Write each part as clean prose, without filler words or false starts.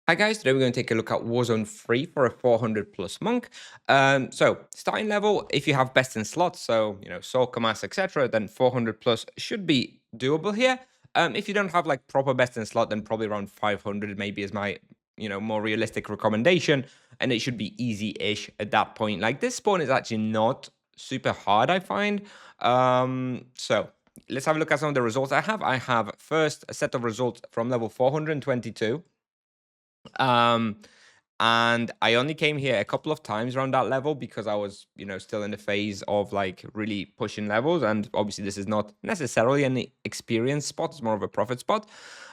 Hi guys, today we're going to take a look at Warzone 3 for a 400 plus monk. So starting level, if you have best in slots, so Soul Mass, etc., then 400 plus should be doable here. If you don't have like proper best in slot, then probably around 500 maybe is my more realistic recommendation, and it should be easy-ish at that point. Like this spawn is actually not super hard, I find. So let's have a look at some of the results I have. I have first a set of results from level 422. Um, and I only came here a couple of times around that level because I was, still in the phase of like really pushing levels. And obviously, this is not necessarily an experience spot; it's more of a profit spot.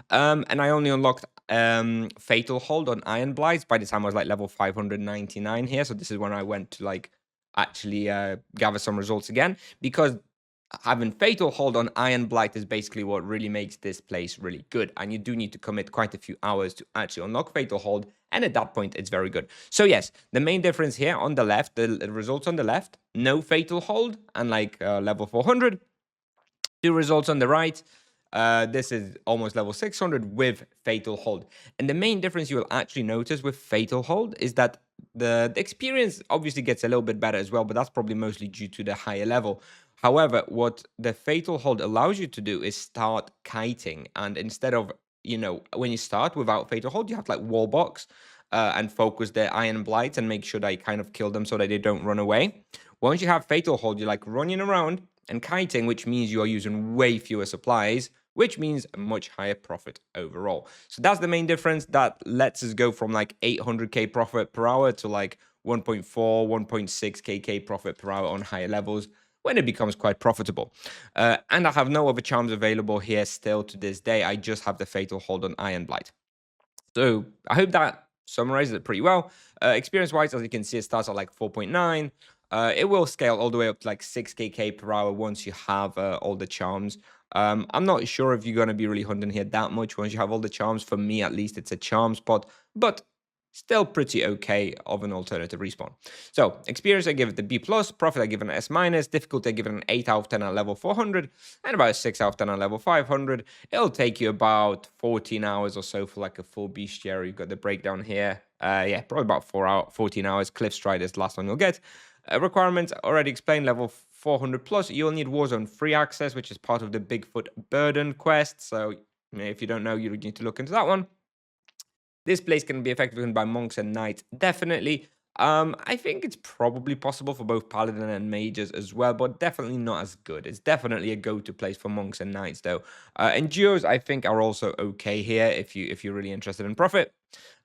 And I only unlocked Fatal Hold on Iron Blights by the time I was like level 599 here. So this is when I went to like actually gather some results again because having Fatal Hold on Iron Blight is basically what really makes this place really good. And you do need to commit quite a few hours to actually unlock Fatal Hold. And at that point, it's very good. So yes, the main difference here on the left, the results on the left, no Fatal Hold and like level 400. Two results on the right. This is almost level 600 with Fatal Hold. And the main difference you will actually notice with Fatal Hold is that the experience obviously gets a little bit better as well, but that's probably mostly due to the higher level. However, what the Fatal Hold allows you to do is start kiting. And instead of, when you start without Fatal Hold, you have to like wall box and focus the Iron Blights and make sure that you kind of kill them so that they don't run away. Once you have Fatal Hold, you're like running around and kiting, which means you are using way fewer supplies, which means a much higher profit overall. So that's the main difference. That lets us go from like 800k profit per hour to like 1.4, 1.6k profit per hour on higher levels when it becomes quite profitable. And I have no other charms available here still to this day. I just have the Fatal Hold on Iron Blight. So I hope that summarizes it pretty well. Experience-wise, as you can see, it starts at like 4.9. It will scale all the way up to like 6k per hour once you have all the charms. I'm not sure if you're going to be really hunting here that much once you have all the charms. For me, at least, it's a charm spot, but still pretty okay of an alternative respawn. So experience, I give it the B plus. Profit, I give it an S minus. Difficulty, I give it an 8 out of 10 at level 400, and about a 6 out of 10 at level 500. It'll take you about 14 hours or so for like a full bestiary. You've got the breakdown here. Yeah, probably about 14 hours. Cliff Stride is the last one you'll get. Requirements already explained. Level 400 plus, you'll need Warzone free access, which is part of the Bigfoot Burden quest. So if you don't know, you need to look into that one. This place can be effective by monks and knights, definitely. I think it's probably possible for both paladin and mages as well, but definitely not as good. It's definitely a go-to place for monks and knights, though. And duos, I think, are also okay here if you're really interested in profit.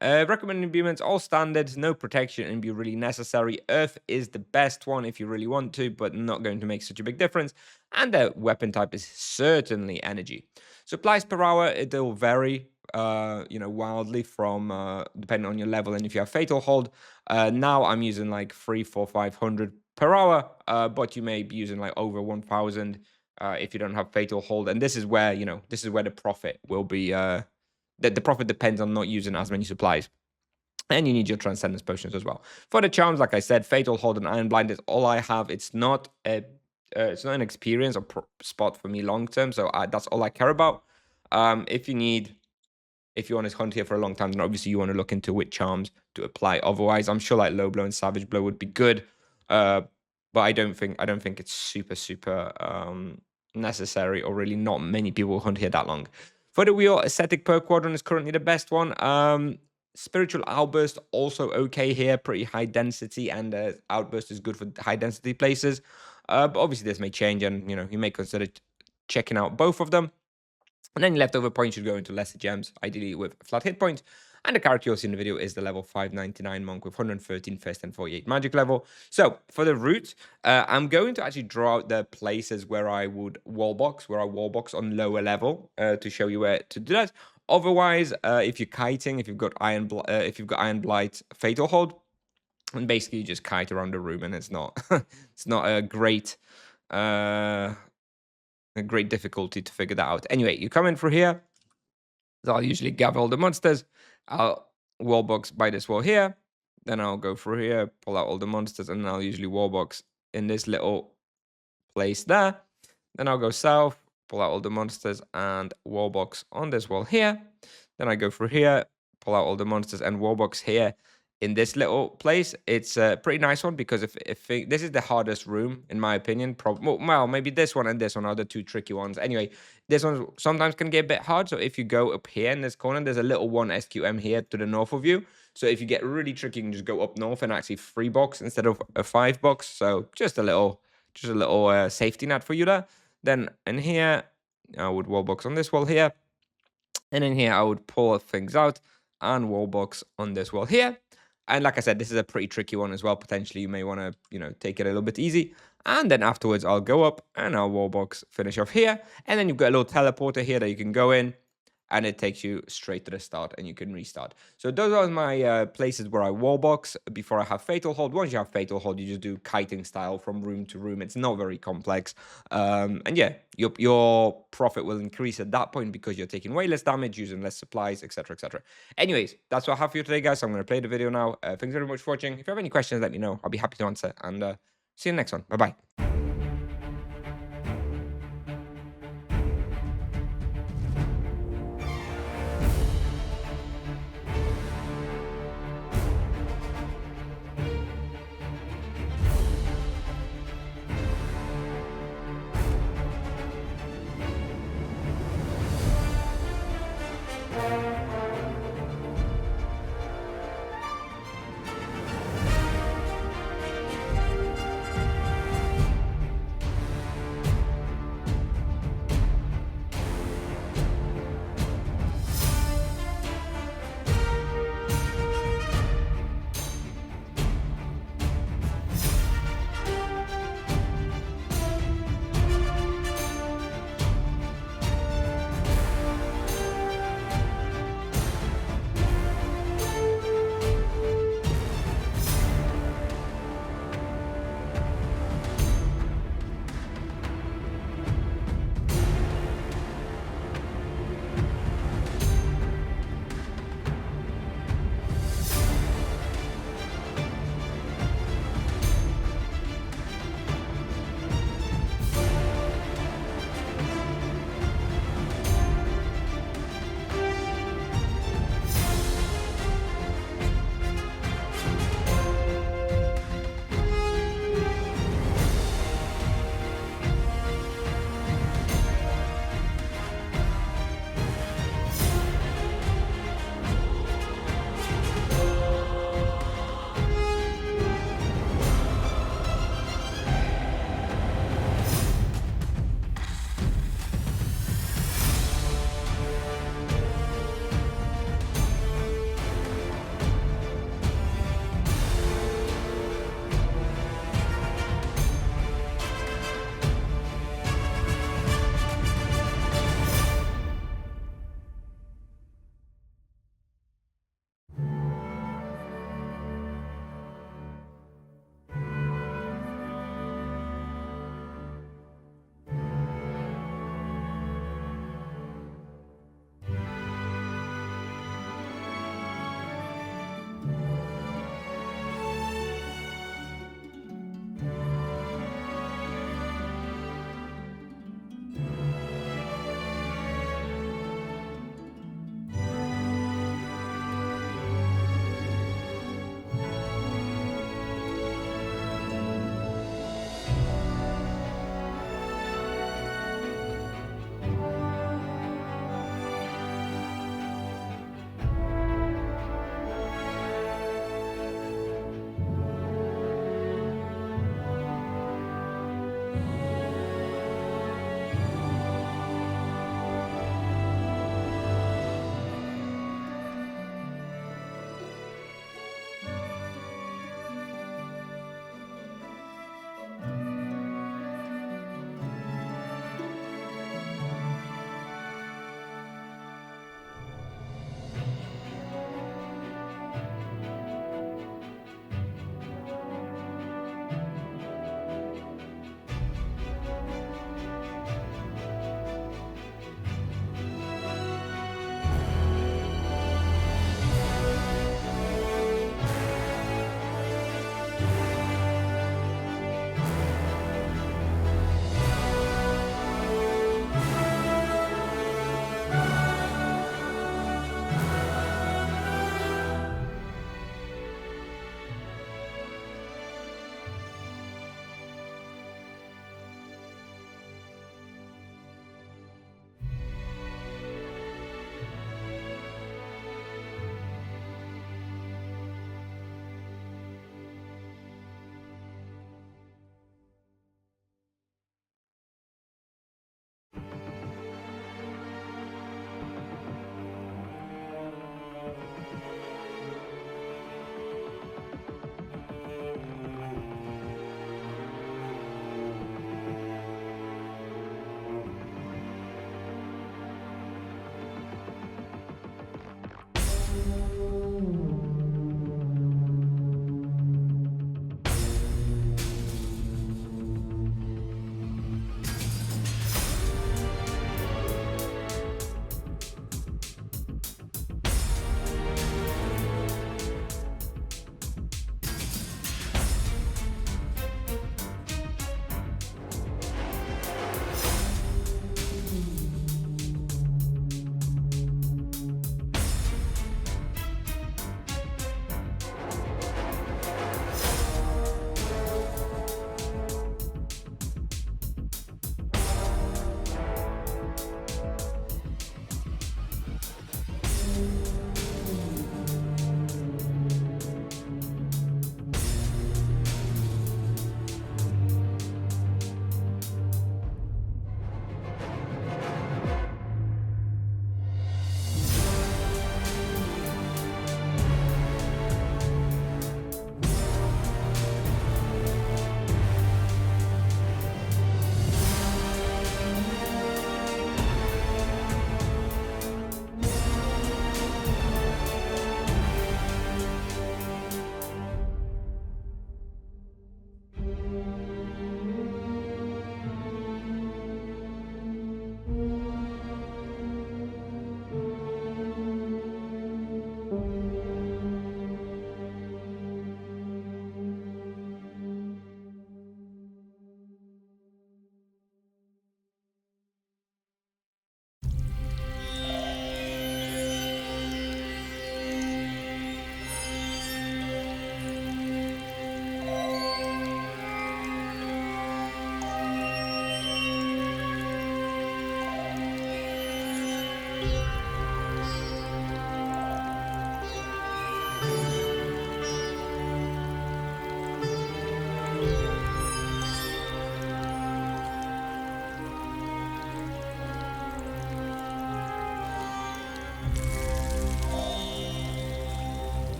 Recommended imbuements, all standards, no protection and be really necessary. Earth is the best one if you really want to, but not going to make such a big difference. And the weapon type is certainly energy. Supplies per hour, it'll vary wildly from depending on your level and if you have fatal hold. Now I'm using like 3, 4, 500 per hour, but you may be using like over 1,000 if you don't have fatal hold. And this is where the profit will be. The profit depends on not using as many supplies. And you need your transcendence potions as well. For the charms, like I said, fatal hold and iron blind is all I have. It's not an experience or spot for me long term, so that's all I care about. If you want to hunt here for a long time, then obviously you want to look into which charms to apply. Otherwise, I'm sure like low blow and savage blow would be good, but I don't think it's super necessary, or really not many people hunt here that long. For the wheel, ascetic per quadrant is currently the best one. Spiritual outburst also okay here, pretty high density, and outburst is good for high density places. But obviously this may change, and you may consider checking out both of them. And then your leftover points should go into lesser gems, ideally with flat hit points. And the character you'll see in the video is the level 599 monk with 113 first and 48 magic level. So for the route, I'm going to actually draw out the places where I would wallbox on lower level to show you where to do that. Otherwise, if you're kiting, if you've got Iron Blight, Fatal Hold, and basically you just kite around the room, and it's not it's not a great difficulty to figure that out. Anyway, you come in through here. So I'll usually gather all the monsters. I'll wallbox by this wall here. Then I'll go through here, pull out all the monsters, and then I'll usually wallbox in this little place there. Then I'll go south, pull out all the monsters, and wallbox on this wall here. Then I go through here, pull out all the monsters and Warbox here in this little place. It's a pretty nice one because this is the hardest room in my opinion. Well, maybe this one and this one are the two tricky ones. Anyway, this one sometimes can get a bit hard. So if you go up here in this corner, there's a little one SQM here to the north of you. So if you get really tricky, you can just go up north and actually 3-box instead of a 5-box. So just a little safety net for you there. Then in here, I would wall box on this wall here. And in here, I would pull things out and wall box on this wall here. And like I said, this is a pretty tricky one as well. Potentially, you may want to, take it a little bit easy. And then afterwards, I'll go up and I'll wall box finish off here. And then you've got a little teleporter here that you can go in. And it takes you straight to the start and you can restart. So those are my places where I wall box before I have Fatal Hold. Once you have Fatal Hold, you just do kiting style from room to room. It's not very complex. And yeah, your profit will increase at that point because you're taking way less damage, using less supplies, etc, etc. Anyways, that's what I have for you today, guys. So I'm going to play the video now. Thanks very much for watching. If you have any questions, let me know. I'll be happy to answer. And see you in the next one. Bye-bye.